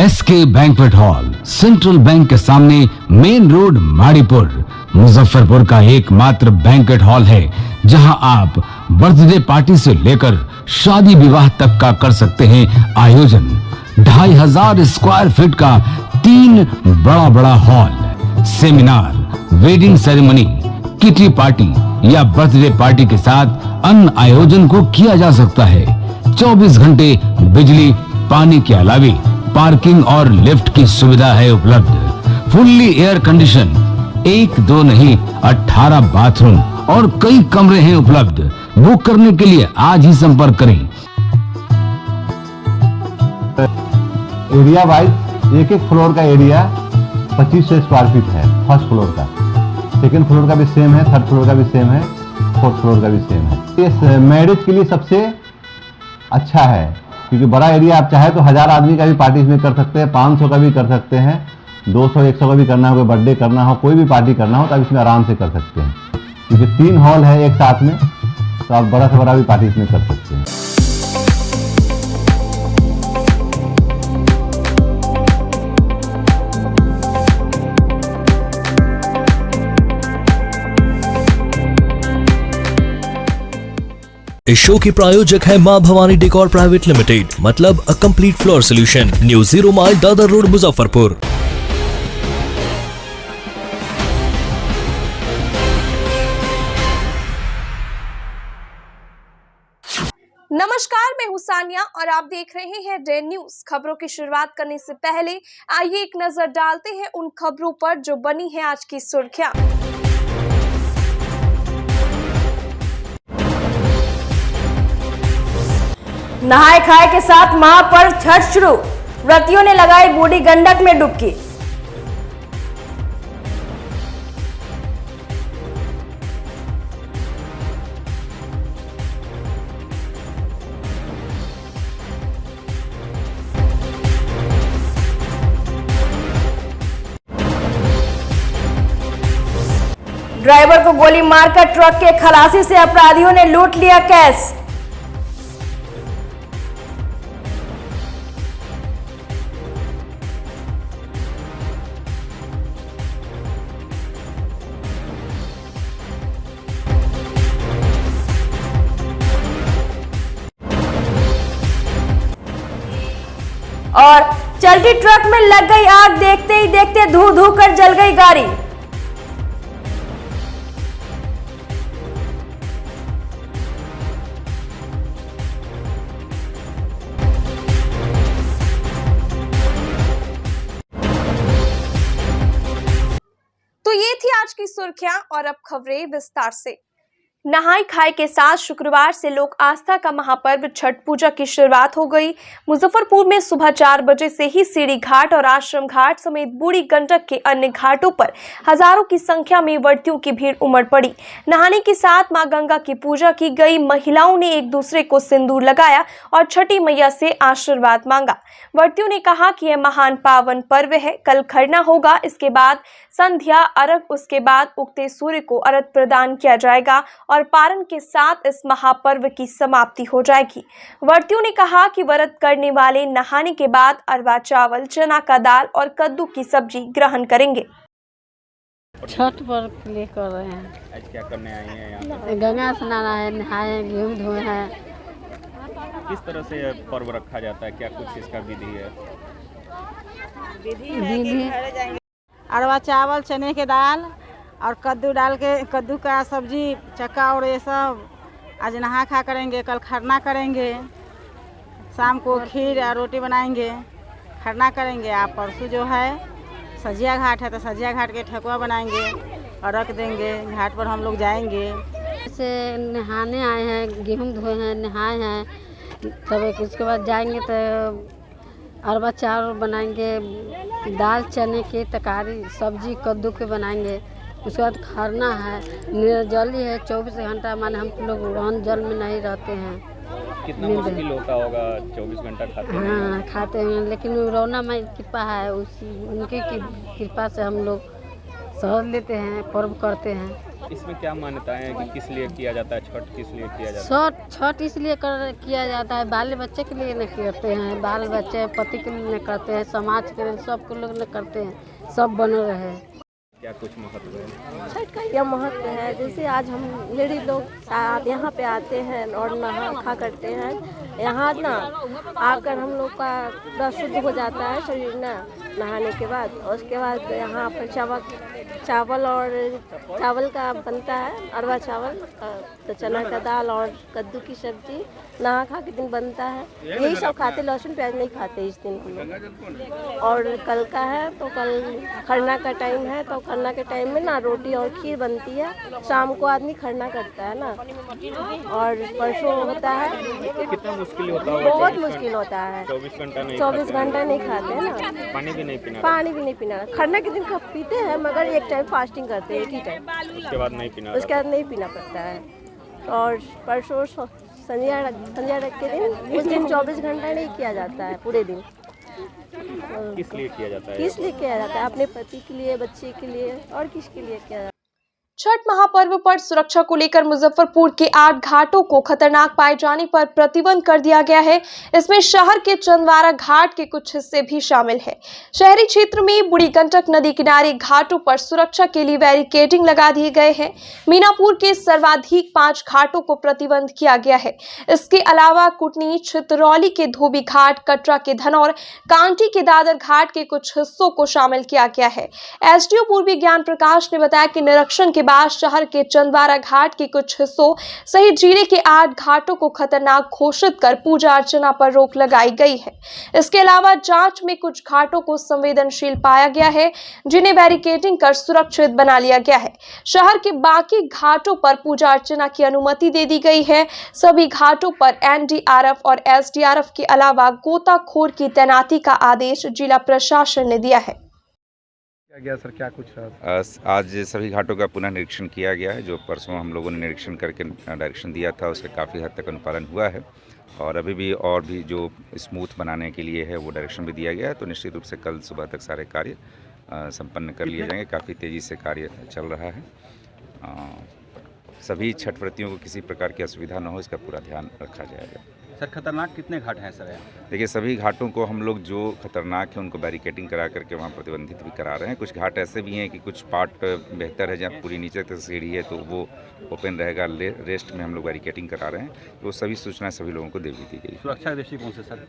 SK banquet hall, central bank के सामने, main road, Maripur, Muzaffarpur का एकमात्र बैंक्वेट हॉल है जहां आप बर्थडे पार्टी से लेकर शादी विवाह तक का कर सकते हैं आयोजन। 2500 स्क्वायर फीट का 3 बड़ा hall, seminar, wedding ceremony, kitty party या बर्थडे पार्टी के साथ अन्य आयोजन को किया जा सकता है। 24 घंटे बिजली पानी के अलावे पार्किंग और लिफ्ट की सुविधा है उपलब्ध। फुल्ली एयर कंडीशन, 1 2 नहीं 18 बाथरूम और कई कमरे हैं उपलब्ध। बुक करने के लिए आज ही संपर्क करें। एरिया वाइज एक फ्लोर का एरिया 2500 स्क्वायर फीट है। फर्स्ट फ्लोर का, सेकंड फ्लोर का भी सेम है, थर्ड फ्लोर का भी सेम है, फोर्थ फ्लोर का भी सेम है। ये मैरिज के लिए सबसे अच्छा है क्योंकि बड़ा एरिया, आप चाहे तो 1000 आदमी का भी पार्टी इसमें कर सकते हैं, 500 का भी कर सकते हैं, 200 100 का भी करना हो, कोई बर्थडे करना हो, कोई भी पार्टी करना हो तो आप इसमें आराम से कर सकते हैं क्योंकि 3 हॉल है एक साथ में, तो आप बड़ा से बड़ा भी पार्टी इसमें कर सकते हैं। इस शो के प्रायोजक है मां भवानी डेकोर प्राइवेट लिमिटेड, मतलब a complete floor solution, new 0 mile Dadar road, Muzaffarpur. नमस्कार, मैं हूं सानिया और आप देख रहे हैं डे न्यूज। खबरों की शुरुआत करने से पहले आइए एक नजर डालते हैं उन खबरों पर जो बनी है आज की सुर्खियां। नहाए खाए के साथ मां पर छठ शुरू, व्रतियों ने लगाई बूढ़ी गंडक में डुबकी। ड्राइवर को गोली मारकर ट्रक के खलासी से अपराधियों ने लूट लिया कैश। और चलती ट्रक में लग गई आग, देखते ही देखते धू धू कर जल गई गाड़ी। तो ये थी आज की सुर्खियां और अब खबरें विस्तार से। नहाई खाए के साथ शुक्रवार से लोक आस्था का महापर्व छठ पूजा की शुरुआत हो गई। मुजफ्फरपुर में सुबह 4 बजे से ही सीढ़ी घाट और आश्रम घाट समेत बूढ़ी गंडक के अन्य घाटों पर हजारों की संख्या में व्रतियों की भीड़ उमड़ पड़ी। नहाने के साथ मां गंगा की पूजा की गई। महिलाओं ने एक दूसरे को सिंदूर लगाया और छठी मैया से आशीर्वाद मांगा। व्रतियों ने कहा कि यह महान पावन पर्व है। कल खरना होगा, इसके बाद संध्या अर्घ, उसके बाद उगते सूर्य को अर्घ प्रदान किया जाएगा और पारण के साथ इस महापर्व की समाप्ति हो जाएगी। व्रतियों ने कहा कि व्रत करने वाले नहाने के बाद अरवा चावल, चना का दाल और कद्दू की सब्जी ग्रहण करेंगे। छठ पर्व के लिए कर रहे हैं। आज क्या करने आए हैं यहाँ? गंगा स्नान है, नहाए, गेहूँ धोए हैं। किस तरह से पर्व रखा जाता है, क्या कुछ इसका विधि है? विधि अरवा चावल, चने के दाल और कद्दू डाल के, कद्दू का सब्जी, चक्का और ये सब आज नहा खा करेंगे। कल खरना करेंगे, शाम को खीर और रोटी बनाएंगे, खरना करेंगे। आप परसों जो है सजिया घाट है तो सजिया घाट के ठेकुआ बनाएंगे और रख देंगे। घाट पर हम लोग जाएंगे। से नहाने आए हैं, गेहूँ धोए हैं, नहाए हैं, तब उसके बाद जाएंगे तो अरवा चावल बनाएंगे, दाल चने की तरकारी, सब्जी कद्दू के बनाएंगे। उसके बाद खरना है, निर्जली है 24 घंटा, माने हम लोग रन जल में नहीं रहते हैं। कितना मुश्किल होता होगा 24 घंटा खाते हैं? हाँ खाते हैं, लेकिन रौना माई की कृपा है, उसी उनकी कृपा से हम लोग सह लेते हैं, पर्व करते हैं। इसमें क्या मान्यताएं हैं कि किस लिए किया जाता है, छठ किस लिए किया जाता है? छठ इसलिए किया जाता है, बाल बच्चे के लिए न करते हैं, बाल बच्चे पति के लिए न करते हैं, समाज के लिए सबको लोग न करते हैं, सब बने रहे। क्या कुछ महत्व है? छठ का यह महत्व है, जैसे आज हम लेडी लोग यहाँ पे आते हैं और नहा खा करते हैं। यहाँ ना आकर हम लोग का पूरा शुद्ध हो जाता है शरीर ना नहाने के बाद। और उसके बाद यहाँ पर चावल का बनता है, अरवा चावल, तो चना का दाल और कद्दू की सब्जी नहा खा के दिन बनता है। यही सब खाते, लहसुन प्याज नहीं खाते इस दिन हम लोग। और कल का है तो कल खरना का टाइम है, तो खरना के टाइम में ना रोटी और खीर बनती है। शाम को आदमी खरना करता है ना। और परसों होता है, कितना मुश्किल होता है? बहुत मुश्किल होता है। 24 घंटा नहीं 24 घंटा नहीं खाते हैं ना, पानी भी नहीं पीना? पानी भी नहीं पीना। खरना के दिन पीते हैं, मगर एक टाइम फास्टिंग करते हैं, एक ही टाइम, उसके बाद नहीं पीना? उसके बाद नहीं पीना पड़ता है। और परसों संध्या रख के दिन, उस दिन 24 घंटा नहीं किया जाता है पूरे दिन। किस लिए किया जाता है? किस लिए किया जाता है? अपने पति के लिए, बच्चे के लिए, और किसके लिए किया जाता है? छठ महापर्व पर सुरक्षा को लेकर मुजफ्फरपुर के 8 घाटों को खतरनाक पाए जाने पर प्रतिबंध कर दिया गया है। इसमें शहर के चंदवारा घाट के कुछ हिस्से भी शामिल है। शहरी क्षेत्र में बूढ़ी गंडक नदी किनारे घाटों पर सुरक्षा के लिए बैरिकेडिंग लगा दिए गए हैं। मीनापुर के सर्वाधिक 5 घाटों को प्रतिबंध किया गया है। इसके अलावा कुटनी, छितरौली के धोबी घाट, कटरा के धनौर, कांटी के दादर घाट के कुछ हिस्सों को शामिल किया गया है। एसडीओ पूर्वी ज्ञान प्रकाश ने बताया कि निरीक्षण के बाद शहर के चंदवारा घाट के कुछ हिस्सों सहित जिले के 8 घाटों को खतरनाक घोषित कर पूजा अर्चना पर रोक लगाई गई है। इसके अलावा जांच में कुछ घाटों को संवेदनशील पाया गया है, जिन्हें बैरिकेडिंग कर सुरक्षित बना लिया गया है। शहर के बाकी घाटों पर पूजा अर्चना की अनुमति दे दी गई है। सभी घाटों पर एनडीआरएफ और एसडीआरएफ के अलावा गोताखोर की तैनाती का आदेश जिला प्रशासन ने दिया है। गया सर, क्या कुछ रहा? आज सभी घाटों का पुनः निरीक्षण किया गया है। जो परसों हम लोगों ने निरीक्षण करके डायरेक्शन दिया था, उसके काफ़ी हद तक अनुपालन हुआ है। और अभी भी और भी जो स्मूथ बनाने के लिए है वो डायरेक्शन भी दिया गया है। तो निश्चित रूप से कल सुबह तक सारे कार्य संपन्न कर लिए जाएंगे। काफ़ी तेज़ी से कार्य चल रहा है। सभी छठ व्रतियों को किसी प्रकार की असुविधा न हो, इसका पूरा ध्यान रखा जाएगा। सर, खतरनाक कितने घाट हैं सर? देखिए, सभी घाटों को हम लोग जो खतरनाक है उनको बैरिकेडिंग करा करके वहाँ प्रतिबंधित भी करा रहे हैं। कुछ घाट ऐसे भी हैं कि कुछ पार्ट बेहतर है, जहाँ पूरी नीचे तक सीढ़ी है तो वो ओपन रहेगा। रेस्ट में हम लोग बैरिकेडिंग करा रहे हैं। तो सभी सूचनाएं सभी लोगों को दे भी दी गई। सुरक्षा के दृष्टिकोण से सर?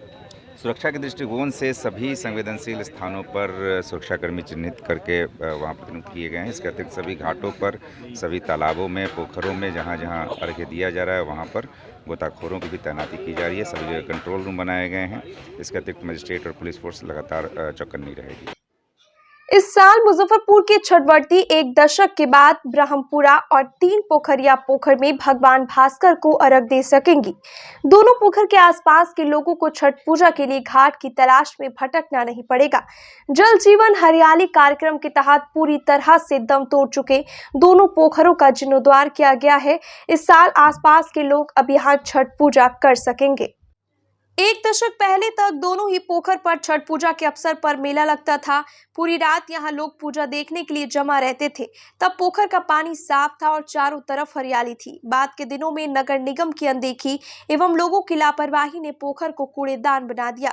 सुरक्षा के दृष्टिकोण से सभी संवेदनशील स्थानों पर सुरक्षाकर्मी चिन्हित करके वहाँ प्रतिनियुक्त किए गए हैं। इसके अतिरिक्त सभी घाटों पर, सभी तालाबों में, पोखरों में जहाँ जहाँ अर्घ्य दिया जा रहा है वहाँ पर गोताखोरों की भी तैनाती की जा रही है। सभी जगह कंट्रोल रूम बनाए गए हैं। इसके अतिरिक्त मजिस्ट्रेट और पुलिस फोर्स लगातार चौकन्नी रहेगी। इस साल मुजफ्फरपुर के छठवर्ती 1 दशक के बाद ब्रह्मपुरा और 3 पोखरिया पोखर में भगवान भास्कर को अर्घ दे सकेंगी। दोनों पोखर के आसपास के लोगों को छठ पूजा के लिए घाट की तलाश में भटकना नहीं पड़ेगा। जल जीवन हरियाली कार्यक्रम के तहत पूरी तरह से दम तोड़ चुके दोनों पोखरों का जीर्णोद्धार किया गया है। इस साल आसपास के लोग अब यहाँ छठ पूजा कर सकेंगे। 1 दशक पहले तक दोनों ही पोखर पर छठ पूजा के अवसर पर मेला लगता था। पूरी रात यहाँ लोग पूजा देखने के लिए जमा रहते थे। तब पोखर का पानी साफ था और चारों तरफ हरियाली थी। बाद के दिनों में नगर निगम की अनदेखी एवं लोगों की लापरवाही ने पोखर को कूड़ेदान बना दिया।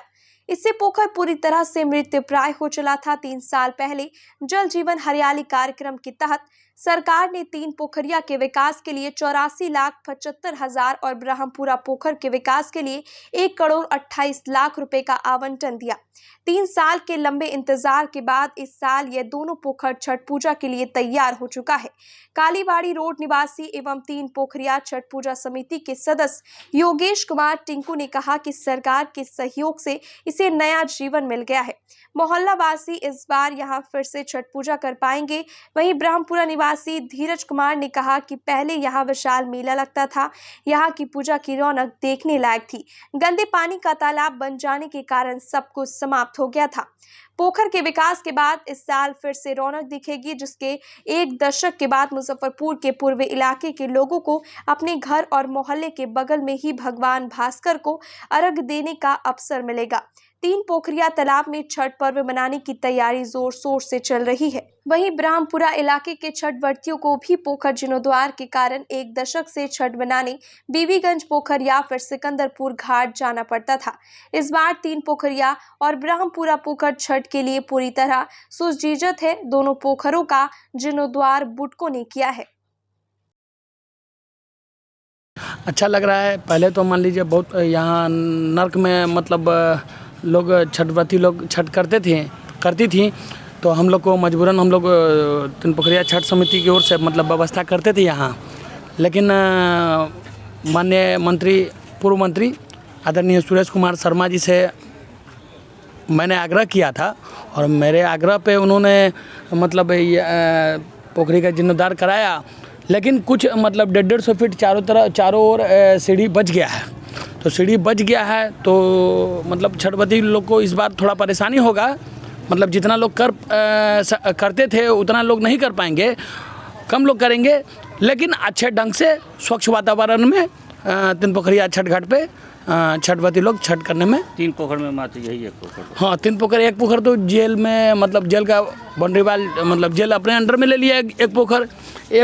इससे पोखर पूरी तरह से मृत्युप्राय हो चला था। 3 साल पहले जल जीवन हरियाली कार्यक्रम के तहत सरकार ने 3 पोखरिया के विकास के लिए 84,75,000 और ब्रह्मपुरा पोखर के विकास के लिए 1,28,00,000 रुपए का आवंटन दिया। 3 साल के लंबे इंतजार के बाद इस साल यह दोनों पोखर छठ पूजा के लिए तैयार हो चुका है। कालीबाड़ी रोड निवासी एवं 3 पोखरिया छठ पूजा समिति के सदस्य योगेश कुमार टिंकू ने कहा कि सरकार के सहयोग से इसे नया जीवन मिल गया है। मोहल्ला वासी इस बार यहाँ फिर से छठ पूजा कर पाएंगे। वहीं ब्रह्मपुरा निवासी धीरज कुमार ने कहा कि पहले यहाँ विशाल मेला लगता था। यहाँ की पूजा की रौनक देखने लायक थी। गंदे पानी का तालाब बन जाने के कारण सब कुछ समाप्त हो गया था। पोखर के विकास के बाद इस साल फिर से रौनक दिखेगी, जिसके 1 दशक के बाद मुजफ्फरपुर के पूर्वी इलाके के लोगों को अपने घर और मोहल्ले के बगल में ही भगवान भास्कर को अर्घ देने का अवसर मिलेगा। 3 पोखरिया तालाब में छठ पर्व मनाने की तैयारी जोर शोर से चल रही है। वहीं ब्रह्मपुरा इलाके के छठ व्रतियों को भी पोखर जीर्णोद्वार के कारण 1 दशक से छठ बनाने बीबीगंज पोखर या फिर सिकंदरपुर घाट जाना पड़ता था। इस बार 3 पोखरिया और ब्रह्मपुरा पोखर छठ के लिए पूरी तरह सुसज्जित है। दोनों पोखरों का जीर्णोद्वार बुडकों ने किया है। अच्छा लग रहा है। पहले तो मान लीजिए बहुत यहाँ नर्क में मतलब लोग छठव्रती लोग छठ करती थी, तो हम लोग को मजबूरन हम लोग 3 पोखरिया छठ समिति की ओर से मतलब व्यवस्था करते थे यहाँ। लेकिन माननीय मंत्री पूर्व मंत्री आदरणीय सुरेश कुमार शर्मा जी से मैंने आग्रह किया था और मेरे आग्रह पे उन्होंने मतलब पोखरी का जीर्णोद्धार कराया। लेकिन कुछ मतलब 150 फीट चारों ओर सीढ़ी बच गया है। तो सीढ़ी बच गया है तो मतलब छठव्रती लोग को इस बार थोड़ा परेशानी होगा। मतलब जितना लोग करते थे उतना लोग नहीं कर पाएंगे, कम लोग करेंगे। लेकिन अच्छे ढंग से स्वच्छ वातावरण में 3 पोखरिया छठ घाट पे छठव्रती लोग छठ करने में 3 पोखर में मात्र यही 1 पोखर। हाँ, 3 पोखर। 1 पोखर तो जेल में मतलब जेल का बाउंड्री वाल मतलब जेल अपने अंडर में ले लिया। 1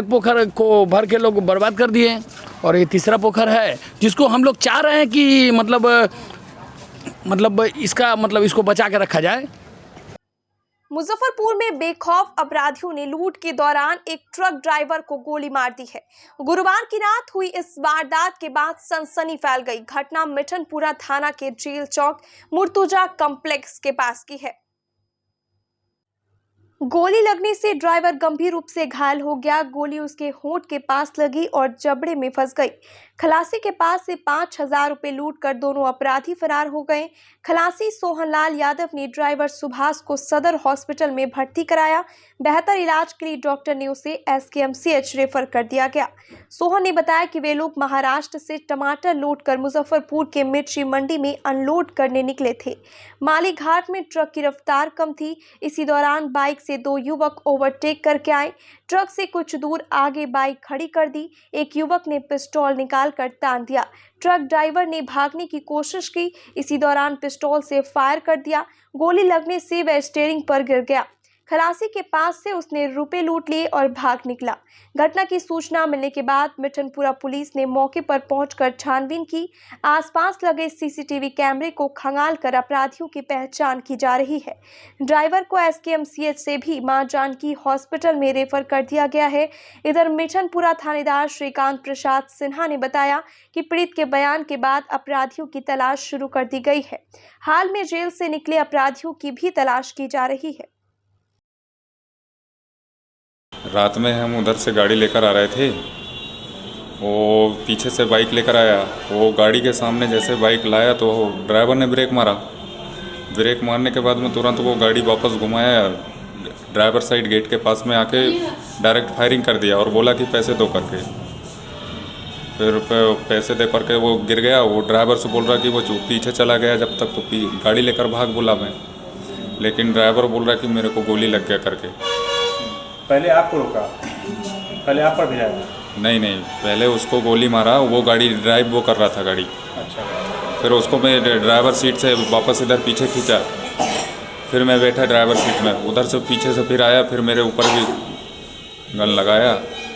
पोखर को भर के लोग बर्बाद कर दिए और ये तीसरा पोखर है जिसको हम लोग चाह रहे हैं कि मतलब इसको बचा के रखा जाए। मुजफ्फरपुर में बेखौफ अपराधियों ने लूट के दौरान एक ट्रक ड्राइवर को गोली मार दी है। गुरुवार की रात हुई इस वारदात के बाद सनसनी फैल गई। घटना मिठनपुरा थाना के जेल चौक मुर्तुजा कॉम्प्लेक्स के पास की है। गोली लगने से ड्राइवर गंभीर रूप से घायल हो गया। गोली उसके होंठ के पास लगी और जबड़े में फंस गई। खलासी के पास से 5000 रुपए लूटकर दोनों अपराधी फरार हो गए। खलासी सोहनलाल यादव ने ड्राइवर सुभाष को सदर हॉस्पिटल में भर्ती कराया। बेहतर इलाज के लिए डॉक्टर ने उसे SKMCH रेफर कर दिया गया। सोहन ने बताया कि वे लोग महाराष्ट्र से टमाटर लोड कर मुजफ्फरपुर के मिर्ची मंडी में अनलोड करने निकले थे। माली घाट में ट्रक की रफ्तार कम थी। इसी दौरान बाइक से 2 युवक ओवरटेक करके आए। ट्रक से कुछ दूर आगे बाइक खड़ी कर दी। एक युवक ने पिस्तौल निकालकर तान दिया। ट्रक ड्राइवर ने भागने की कोशिश की। इसी दौरान पिस्तौल से फायर कर दिया। गोली लगने से वह स्टीयरिंग पर गिर गया। खलासी के पास से उसने रुपए लूट लिए और भाग निकला। घटना की सूचना मिलने के बाद मिठनपुरा पुलिस ने मौके पर पहुंचकर छानबीन की। आसपास लगे CCTV कैमरे को खंगाल कर अपराधियों की पहचान की जा रही है। ड्राइवर को SKMCH से भी मां जानकी हॉस्पिटल में रेफर कर दिया गया है। इधर मिठनपुरा थानेदार श्रीकांत प्रसाद सिन्हा ने बताया कि पीड़ित के बयान के बाद अपराधियों की तलाश शुरू कर दी गई है। हाल में जेल से निकले अपराधियों की भी तलाश की जा रही है। रात में हम उधर से गाड़ी लेकर आ रहे थे, वो पीछे से बाइक लेकर आया। वो गाड़ी के सामने जैसे बाइक लाया तो ड्राइवर ने ब्रेक मारा। ब्रेक मारने के बाद में तुरंत वो गाड़ी वापस घुमाया, ड्राइवर साइड गेट के पास में आके डायरेक्ट फायरिंग कर दिया और बोला कि पैसे दो करके। फिर पैसे दे करके वो गिर गया। वो ड्राइवर से बोल रहा कि वो पीछे चला गया जब तक, तो गाड़ी लेकर भाग बोला मैं, लेकिन ड्राइवर बोल रहा कि मेरे को गोली लग गया करके। पहले आपको रोका, पहले आप पर भी आया? नहीं, पहले उसको गोली मारा। वो गाड़ी ड्राइव वो कर रहा था गाड़ी। अच्छा। फिर उसको मैं ड्राइवर सीट से वापस इधर पीछे खींचा। फिर मैं बैठा ड्राइवर सीट में, उधर से पीछे से फिर आया, फिर मेरे ऊपर भी गन लगाया।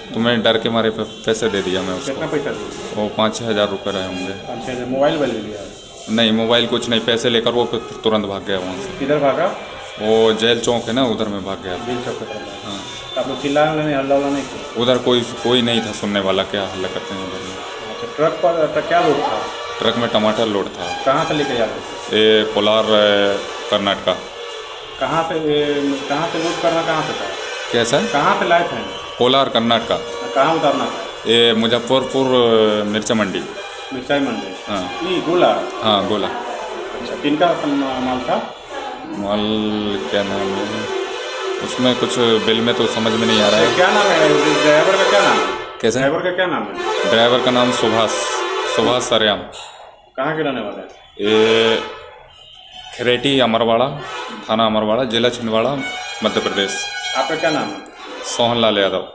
तो मैं डर के मारे पैसे दे दिया मैं उसको। कितना पैसा दिया? वो 5-6 हज़ार रुपये रहे होंगे। 5-6 मोबाइल ले लिया? नहीं, मोबाइल कुछ नहीं, पैसे लेकर वो फिर तुरंत भाग गया वहाँ से। किधर भागा? वो जेल चौक है ना, उधर में भाग गया। जेल चौक है? हाँ। आप लोग चिल्ला नहीं, हल्ला नहीं किया? उधर कोई नहीं था सुनने वाला, क्या हल्ला करते हैं उधर में। अच्छा, ट्रक पर क्या लोड था? ट्रक में टमाटर लोड था। कहाँ से लेके जा रहे थे? ये कोलार कर्नाटका। कहाँ से लोड करना कहाँ से था? कैसा? कहाँ से लाए थे? कोलार कर्नाटका। कहाँ उतारना था? ये मुजफ्फरपुर मिर्चा मंडी। मिर्चाई मंडी? हाँ। ये गोला? हाँ, गोला। अच्छा, किनका माल था? माल क्या नाम है उसमें, कुछ बिल में तो समझ में नहीं आ रहा है। क्या नाम है ड्राइवर का? क्या नाम है? कैसे? ड्राइवर का क्या नाम है? ड्राइवर का नाम सुभाष सरयाम। कहाँ के रहने वाले हैं? ये खरेटी अमरवाड़ा, थाना अमरवाड़ा, जिला छिंदवाड़ा, मध्य प्रदेश। आपका क्या नाम है? सोहनलाल यादव।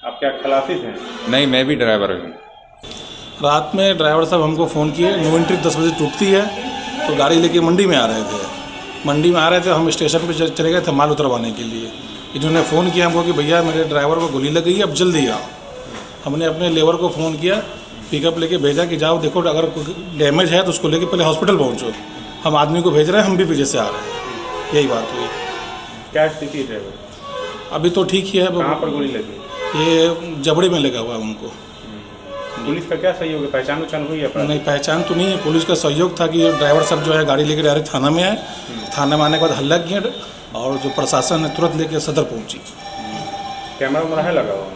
आप क्या खलासी थे? नहीं, मैं भी ड्राइवर हूँ। रात में ड्राइवर साहब हमको फ़ोन किए, नो एंट्री 10 बजे टूटती है, तो गाड़ी लेके मंडी में आ रहे थे। मंडी में आ रहे थे, हम स्टेशन पे चले गए थे माल उतरवाने के लिए। इन्होंने फ़ोन किया हमको कि भैया मेरे ड्राइवर को गोली लग गई है, अब जल्दी आओ। हमने अपने लेबर को फ़ोन किया, पिकअप लेके भेजा कि जाओ देखो अगर कोई डैमेज है तो उसको लेके पहले हॉस्पिटल पहुँचो। हम आदमी को भेज रहे हैं, हम भी पीछे से आ रहे हैं। यही बात हुई। क्या स्थिति है ड्राइवर? अभी तो ठीक ही है। कहाँ पर गोली लगी? ये जबड़े में लगा हुआ है उनको। पुलिस का क्या सहयोग है? पहचान हुई है? नहीं, पहचान तो नहीं है। पुलिस का सहयोग था कि ड्राइवर सब जो है गाड़ी लेकर डायरेक्ट थाना में आए। थाना में आने के बाद हल्ला किया और जो प्रशासन है तुरंत लेकर सदर पहुंची। कैमरा वैमरा है लगा हुआ?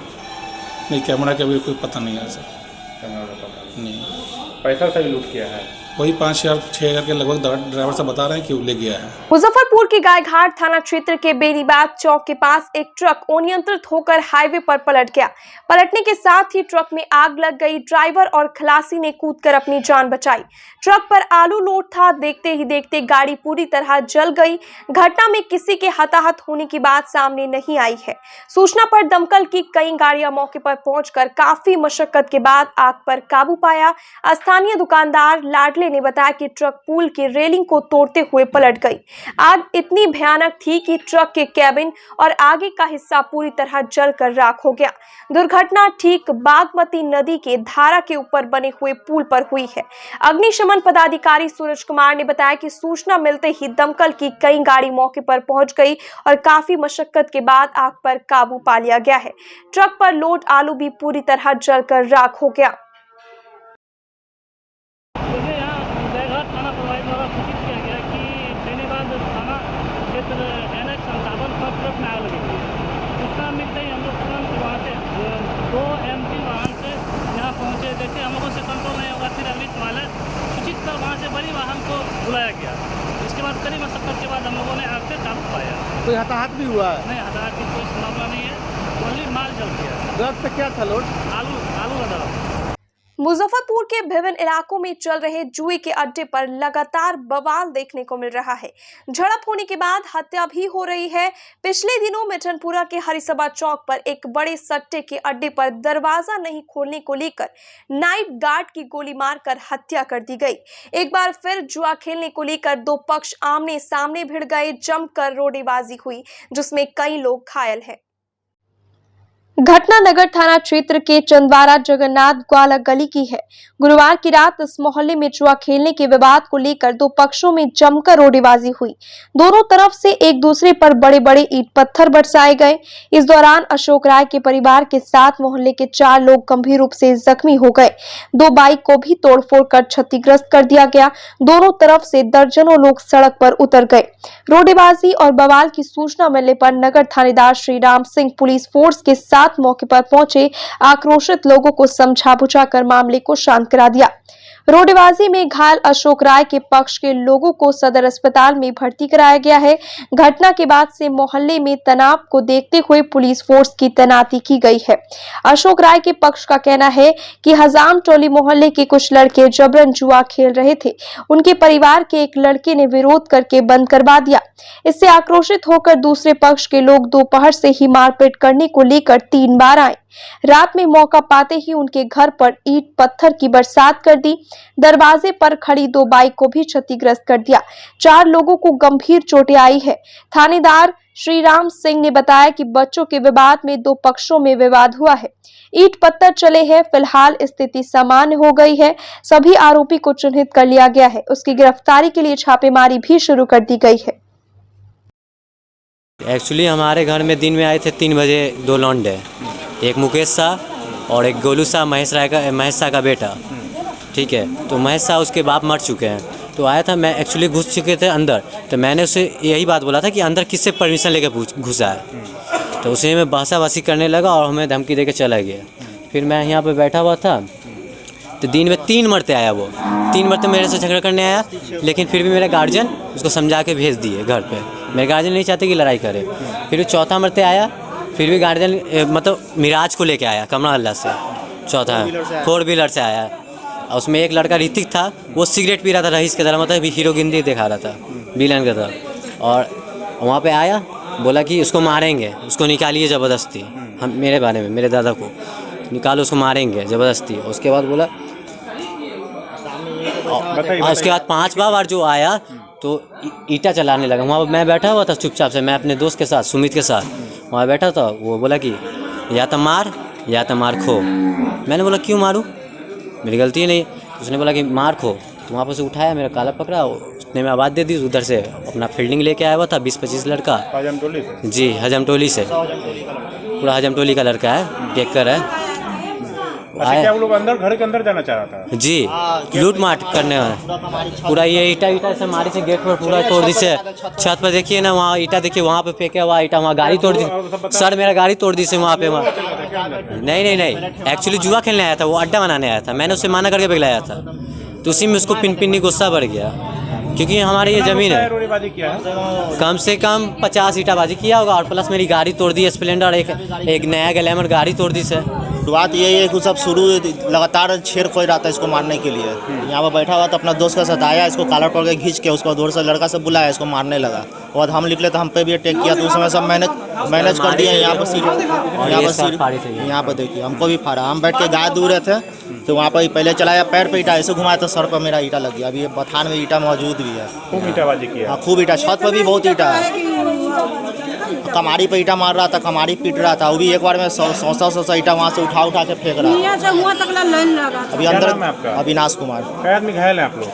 नहीं, कैमरा का भी कोई पता नहीं है सर। कैमरा का पता नहीं। पैसा से भी लूट किया है? वही 5,000-6,000 के लगभग ड्राइवर साहब बता रहे हैं कि वो ले गया है। मुजफ्फरपुर के गायघाट थाना क्षेत्र के बेनीबाद चौक के पास एक ट्रक अनियंत्रित होकर हाईवे पर पलट गया। पलटने के साथ ही ट्रक में आग लग गई। ड्राइवर और खलासी ने कूदकर अपनी जान बचाई। ट्रक पर आलू लोड था। देखते ही देखते गाड़ी पूरी तरह जल गई। घटना में किसी के हताहत होने की बात सामने नहीं आई है। सूचना पर दमकल की कई गाड़ियां मौके पर पहुंचकर काफी मशक्कत के बाद आग पर काबू पाया। स्थानीय दुकानदार लाडले ने बताया कि ट्रक पुल की रेलिंग को तोड़ते हुए पलट गई। आग इतनी भयानक थी कि ट्रक के कैबिन और आगे का हिस्सा पूरी तरह जलकर राख हो गया। दुर्घटना ठीक बागमती नदी के धारा के ऊपर बने हुए पुल पर हुई है। अग्निशमन पदाधिकारी सूरज कुमार ने बताया कि सूचना मिलते ही दमकल की कई गाड़ी मौके पर पहुंच गई और काफी मशक्कत के बाद आग पर काबू पा लिया गया है। ट्रक पर लोड आलू भी पूरी तरह जलकर राख हो गया। बड़ी वाहन को बुलाया गया। इसके बाद कड़ी मशक्कत के बाद हम लोगों ने आग से काबू पाया। कोई हताहत भी हुआ है? नहीं, हताहत की कोई संभावना नहीं है। ओनली माल जल गया। ट्रक पे क्या था लोड? आलू लदा। मुजफ्फरपुर के विभिन्न इलाकों में चल रहे जुए के अड्डे पर लगातार बवाल देखने को मिल रहा है। झड़प होने के बाद हत्या भी हो रही है। पिछले दिनों मिठनपुरा के हरिसभा चौक पर एक बड़े सट्टे के अड्डे पर दरवाजा नहीं खोलने को लेकर नाइट गार्ड की गोली मारकर हत्या कर दी गई। एक बार फिर जुआ खेलने को लेकर दो पक्ष आमने सामने भिड़ गए। जमकर रोडेबाजी हुई जिसमें कई लोग घायल हैं। घटना नगर थाना क्षेत्र के चंदवारा जगन्नाथ ग्वाला गली की है। गुरुवार की रात इस मोहल्ले में जुआ खेलने के विवाद को लेकर दो पक्षों में जमकर रोडेबाजी हुई। दोनों तरफ से एक दूसरे पर बड़े बड़े ईंट पत्थर बरसाए गए। इस दौरान अशोक राय के परिवार के साथ मोहल्ले के 4 लोग गंभीर रूप से जख्मी हो गए। 2 बाइक को भी तोड़फोड़ कर क्षतिग्रस्त कर दिया गया। दोनों तरफ से दर्जनों लोग सड़क पर उतर गए। रोडेबाजी और बवाल की सूचना मिलने पर नगर थानेदार श्री राम सिंह पुलिस फोर्स के साथ मौके पर पहुंचे आक्रोशित लोगों को समझा बुझाकर मामले को शांत करा दिया। रोडेबाजी में घायल अशोक राय के पक्ष के लोगों को सदर अस्पताल में भर्ती कराया गया है। घटना के बाद से मोहल्ले में तनाव को देखते हुए पुलिस फोर्स की तैनाती की गई है। अशोक राय के पक्ष का कहना है कि हजाम टोली मोहल्ले के कुछ लड़के जबरन जुआ खेल रहे थे। उनके परिवार के एक लड़के ने विरोध करके बंद करवा दिया। इससे आक्रोशित होकर दूसरे पक्ष के लोग दोपहर से ही मारपीट करने को लेकर 3 बार आए। रात में मौका पाते ही उनके घर पर ईंट पत्थर की बरसात कर दी। दरवाजे पर खड़ी 2 बाइक को भी क्षतिग्रस्त कर दिया। 4 लोगों को गंभीर चोटें आई है। थानेदार श्री राम सिंह ने बताया कि बच्चों के विवाद में 2 पक्षों में विवाद हुआ है। ईंट पत्थर चले हैं। फिलहाल स्थिति सामान्य हो गई है। सभी आरोपी को चिन्हित कर लिया गया है। उसकी गिरफ्तारी के लिए छापेमारी भी शुरू कर दी गई है। एक्चुअली हमारे घर में दिन में आए थे 3 बजे 2 लौंडे, एक मुकेश शाह और एक गोलू शाह, महेश शाह का बेटा। ठीक है, तो महेश शाह उसके बाप मर चुके हैं। तो आया था, मैं एक्चुअली घुस चुके थे अंदर। तो मैंने उसे यही बात बोला था कि अंदर किससे परमिशन लेके घुसा है। तो उसे मैं बहसाबासी करने लगा और हमें धमकी देके चला गया। फिर मैं यहाँ पे बैठा हुआ था तो दिन में 3 मरते आया। वो 3 मरते मेरे से झगड़ा करने आया, लेकिन फिर भी मेरे गार्जियन उसको समझा के भेज दिए घर पे। मेरे गार्जियन नहीं चाहते कि लड़ाई करे। फिर 4था मरते आया, फिर भी गार्जियन मतलब मिराज को लेके आया कमरा अल्लाह से। 4 व्हीलर से आया और उसमें एक लड़का ऋतिक था, वो सिगरेट पी रहा था रईस के तरह, मतलब हीरोगिरी दिखा रहा था विलन की तरह। और वहाँ पे आया, बोला कि उसको मारेंगे, उसको निकालिए ज़बरदस्ती। हम मेरे बारे में, मेरे दादा को निकालो, उसको मारेंगे ज़बरदस्ती। उसके बाद बोला और उसके बाद 5वां बार जो आया तो ईटा चलाने लगा। वहाँ मैं बैठा हुआ था चुपचाप से, मैं अपने दोस्त के साथ सुमित के साथ वहाँ बैठा था। वो बोला कि या तो मार खो। मैंने बोला क्यों मारूँ, मेरी गलती नहीं। उसने बोला कि मार खो। तो वहाँ पर से उठाया, मेरा काला पकड़ा, उसने मैं आवाज़ दे दी। उधर से अपना फील्डिंग लेके आया हुआ था 20-25 लड़का। हजमटोली से? जी हजमटोली से, पूरा हजमटोली का लड़का है, टेक्कर है। अच्छा, क्या वो लोग अंदर घर के अंदर जाना चाह रहा था? जी लूट मार करने वाला पूरा ये ईटा से मारी से गेट पर पूरा तोड़ दी से। छत पर देखिए ना, वहाँ ईटा देखिए, वहाँ पे फेंका हुआ ईटा, वहाँ गाड़ी तोड़ दी सर, मेरा गाड़ी तोड़ दी से वहाँ पे। वहाँ नहीं एक्चुअली जुआ खेलने आया था, वो अड्डा बनाने आया था। मैंने उससे माना करके पिघलाया था, तो उसी में उसको पिन गुस्सा बढ़ गया, क्योंकि हमारी ये ज़मीन है। कम से कम 50 ईटाबाजी किया होगा, और प्लस मेरी गाड़ी तोड़ दी, स्प्लेंडर एक नया ग्लैमर गाड़ी तोड़ दी सर। बात यही है कि सब शुरू लगातार छेड़ खोज रहा था इसको मारने के लिए। यहाँ पर बैठा हुआ तो अपना दोस्त के साथ आया, इसको कॉलर पकड़ के खींच के उसको दूर से लड़का से बुलाया, इसको मारने लगा। और हम निकले तो हम पे भी अटैक किया, तो उस समय सब मैनेज कर दिए। यहाँ पर देखिए हमको भी फाड़ा, हम बैठ के गाय दूर रहे थे, तो वहाँ पर पहले चलाया पैर पे ईटा, ऐसे घुमाया तो सर पर मेरा ईटा लग गया। अभी ये बथान में ईटा मौजूद भी है, खूब ईटाबाजी किया। हाँ खूब ईटा, छत पर भी बहुत ईटा है। कमारी पे ईटा मार रहा था, कमारी पीट रहा था, वो भी एक बार में 100 ईटा वहाँ से उठा के फेंक रहा था। अभी अंदर अविनाश कुमार। कई आदमी घायल है आप लोग?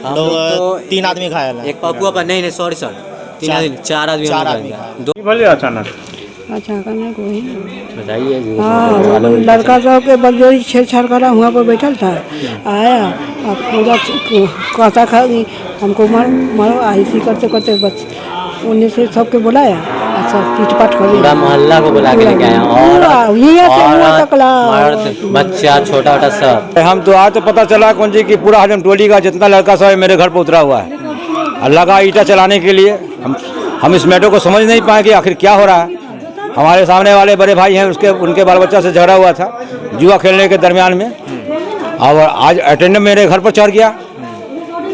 हम लोग 3 आदमी घायल हैं। एक पप्पुआ पर नहीं सॉरी सर, 4 आदमी भले अचानक करने को ही बताइए। हाँ लड़का सब के बलजोरी छेड़छाड़ करा, वहाँ पर बैठल था, आया अब पूरा कहता खा हमको मारो ऐसी करते बस उन्हें से सबके बुलाया। अच्छा पीट-पाट कर पूरा मोहल्ला को बुला के लेके आया, और बच्चा छोटा सब। हम तो आज तो पता चला कौन जी कि पूरा हजमटोली का जितना लड़का सब मेरे घर पर उतरा हुआ है, लगा ईटा चलाने के लिए। हम इस मैटर को समझ नहीं पाए कि आखिर क्या हो रहा है। हमारे सामने वाले बड़े भाई हैं, उनके बाल बच्चा से झगड़ा हुआ था जुआ खेलने के दरमियान में, और आज अटेंडेंट मेरे घर पर चढ़ गया,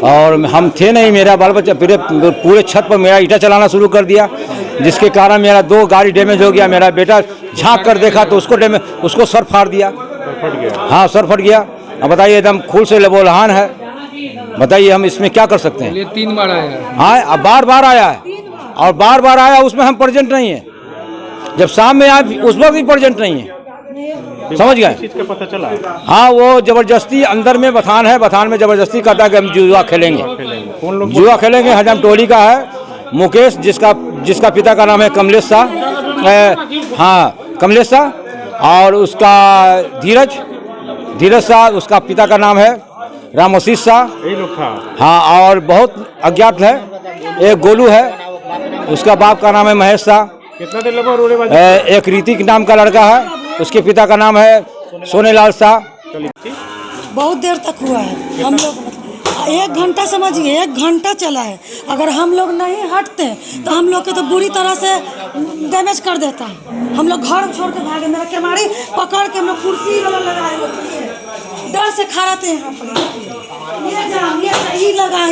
और हम थे नहीं, मेरा बाल बच्चा पूरे छत पर मेरा ईटा चलाना शुरू कर दिया, जिसके कारण मेरा 2 गाड़ी डैमेज हो गया। मेरा बेटा झांक कर देखा तो उसको सर फाड़ दिया। हाँ सर फट गया। अब बताइए, एकदम खून से लबोलहान है, बताइए हम इसमें क्या कर सकते हैं। 3 बार आया। हाँ अब बार आया है, और बार आया, उसमें हम प्रेजेंट नहीं है। जब शाम में आए उस वक्त भी प्रेजेंट नहीं है, समझ गए? चीज का पता चला? हाँ वो जबरदस्ती अंदर में बथान है, बथान में जबरदस्ती कहता है कि हम जुआ खेलेंगे। कौन लोग जुआ खेलेंगे? हजमटोली का है मुकेश, जिसका पिता का नाम है कमलेश शाह। हाँ कमलेश शाह, और उसका धीरज शाह, उसका पिता का नाम है रामोशीष शाह। यही लोग था? हाँ, और बहुत अज्ञात है। एक गोलू है, उसका बाप का नाम है महेश शाह। कितना देर लगा रोड़ेबाजी? एक रीतिक नाम का लड़का है, उसके पिता का नाम है सोनेलाल शाह। बहुत देर तक हुआ है, हम लोग 1 घंटा समझिए, 1 घंटा चला है। अगर हम लोग नहीं हटते तो हम लोग के तो बुरी तरह से डैमेज कर देता है। हम लोग घर छोड़ के भागे, मेरा केमाड़ी पकड़ के हम लोग कुर्सी वाला लगाए हुए, डर से खड़ा थे यहाँ पर।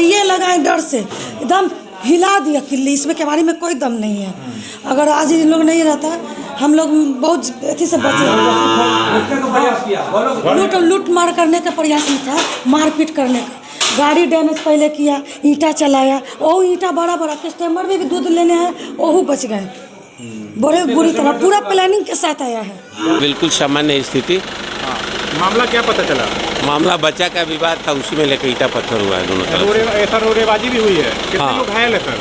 ये लगाए डर से एकदम हिला दिया किल्ली, इसमें केमाड़ी में कोई दम नहीं है। अगर आज इन लोग नहीं रहता, हम लोग बहुत अथी से बचे। लूट मार करने का प्रयास नहीं था, मारपीट करने का। गाड़ी डैमेज पहले किया, ईटा चलाया, वो ईटा बड़ा कस्टमर भी दूध लेने आए, वो बच गए। बड़े बुरी तरह पूरा प्लानिंग के साथ आया है। बिल्कुल सामान्य स्थिति। मामला क्या पता चला? मामला बच्चा का विवाद था, उसी में लेकर ईटा पत्थर हुआ है दोनों तरफ। ऐसा रोड़ेबाजी भी हुई है? कितने लोग घायल है सर?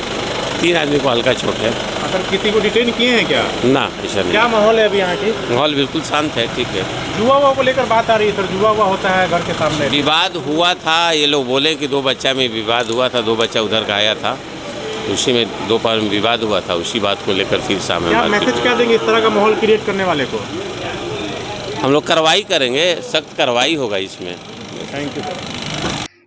3 आदमी को हल्का चोट है। सर किसी को डिटेन किए हैं क्या? ना ऐसा नहीं। क्या माहौल है अभी यहाँ की? माहौल बिल्कुल शांत है, ठीक है। जुआ को लेकर बात आ रही है सर, जुआ होता है घर के सामने। विवाद हुआ था, ये लोग बोले कि 2 बच्चा में विवाद हुआ था, 2 बच्चा उधर का आया था, उसी में दोपहर में विवाद हुआ था। उसी बात को लेकर फिर सामने क्या मैसेज क्या देंगे इस तरह का माहौल क्रिएट करने वाले को? हम लोग कार्रवाई करेंगे, सख्त कार्रवाई होगा इसमें। Thank you.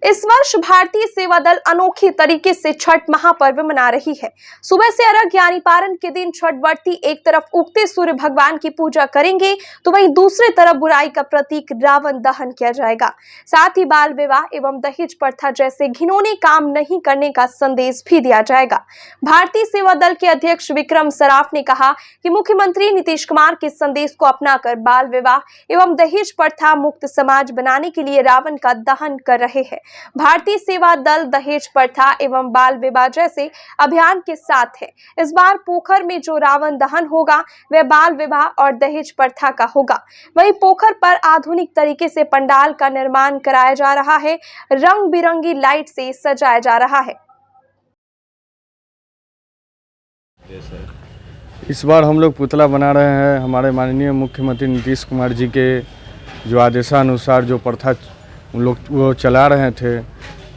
इस वर्ष भारतीय सेवा दल अनोखे तरीके से छठ महापर्व मना रही है। सुबह से अर्घ्य यानी पारण के दिन छठ व्रती एक तरफ उगते सूर्य भगवान की पूजा करेंगे, तो वहीं दूसरी तरफ बुराई का प्रतीक रावण दहन किया जाएगा। साथ ही बाल विवाह एवं दहेज प्रथा जैसे घिनौने काम नहीं करने का संदेश भी दिया जाएगा। भारतीय सेवा दल के अध्यक्ष विक्रम सराफ ने कहा कि मुख्यमंत्री नीतीश कुमार के संदेश को अपनाकर बाल विवाह एवं दहेज प्रथा मुक्त समाज बनाने के लिए रावण का दहन कर रहे हैं। भारतीय सेवा दल दहेज प्रथा एवं बाल विवाह जैसे अभियान के साथ है। इस बार पोखर में जो रावण दहन होगा वह बाल विवाह और दहेज प्रथा का होगा। वहीं पोखर पर आधुनिक तरीके से पंडाल का निर्माण कराया जा रहा है, रंग बिरंगी लाइट से सजाया जा रहा है। इस बार हम लोग पुतला बना रहे हैं। हमारे माननीय मुख्यमंत्री नीतीश कुमार जी के जो आदेशानुसार जो प्रथा उन लोग वो चला रहे थे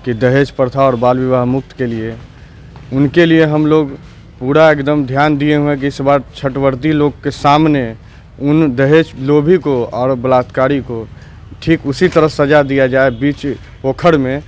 कि दहेज प्रथा और बाल विवाह मुक्त के लिए, उनके लिए हम लोग पूरा एकदम ध्यान दिए हुए हैं कि इस बार छठवर्ती लोग के सामने उन दहेज लोभी को और बलात्कारी को ठीक उसी तरह सजा दिया जाए, बीच पोखर में